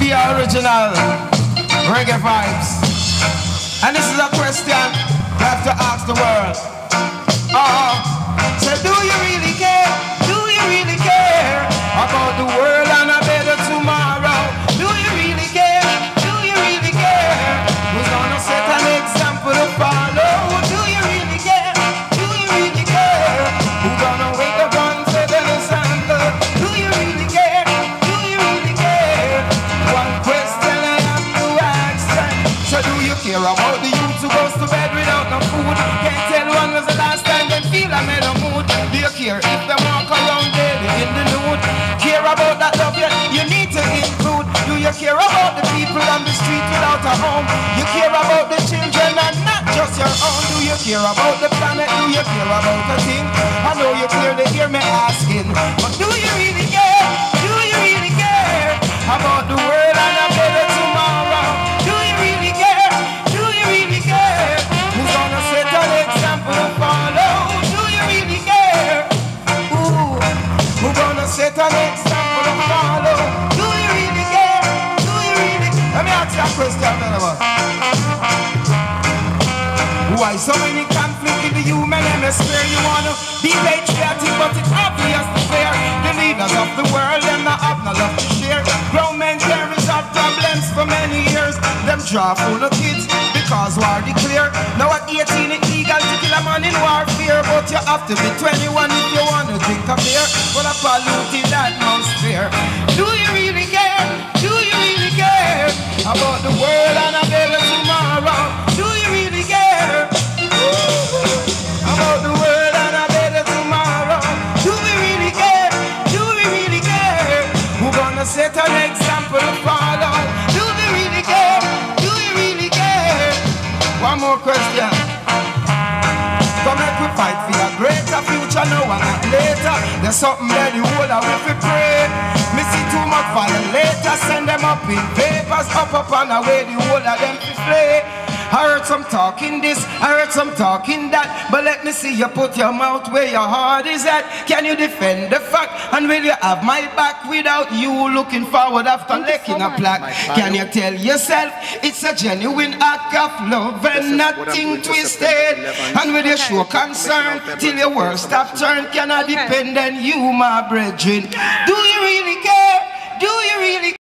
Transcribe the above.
the original reggae vibes. And this is a question you have to ask the world. So do you really care? Do you really care about the world and a better tomorrow? Do you really care? Do you really care? Who's gonna set an example to follow? Do you really care? Do you really care? Who's gonna wake up and set an example? Do you really care? Do you really care? One question I have to ask. So do you care about the youth who goes to bed without no food? Can't tell when was the last time they feel I'm in a mood. Do you care if they walk around daily in the nude? Care about that love you need to include? Do you care about the people on the street without a home? You care about the children and not just your own. Do you care about the planet? Do you care about the thing? I know you clearly hear me asking, but do you really care? Do you really care about the world and a better tomorrow? Do you really care? Do you really care? Who's gonna set an example to follow? Do you really care? Ooh, who's gonna set an example to follow? Do you really care? Do you really? Let me ask you a question, brother. Why so many conflict in the human hemisphere? You wanna be patriotic, but it's obvious to clear. The leaders of the world, them not have no love to share. Grown men can't resolve problems for many years. Them draw full of kids because war declare. Now at 18 it's legal to kill a man in warfare, but you have to be 21 if you wanna drink a beer. But a polluted atmosphere. Do you really care? Do you really care about the world and a better tomorrow? Do you really care about the world and a better tomorrow? Do we really care? Do we really care? We're gonna set an example to follow. Do we really care? Do we really care? One more question. Come make we fight for a greater future now and not later. There's something that the whole of we pray. Me see too much violator, send them up in papers, up and away the whole of them to play. I heard some talking this, I heard some talking that, but let me see you put your mouth where your heart is at. Can you defend the fact, and will you have my back without you looking forward after licking a plaque? Can you tell yourself it's a genuine act of love and nothing twisted? And will you show concern till your world stop turn? Can I depend on you, my brethren? Do you really care? Do you really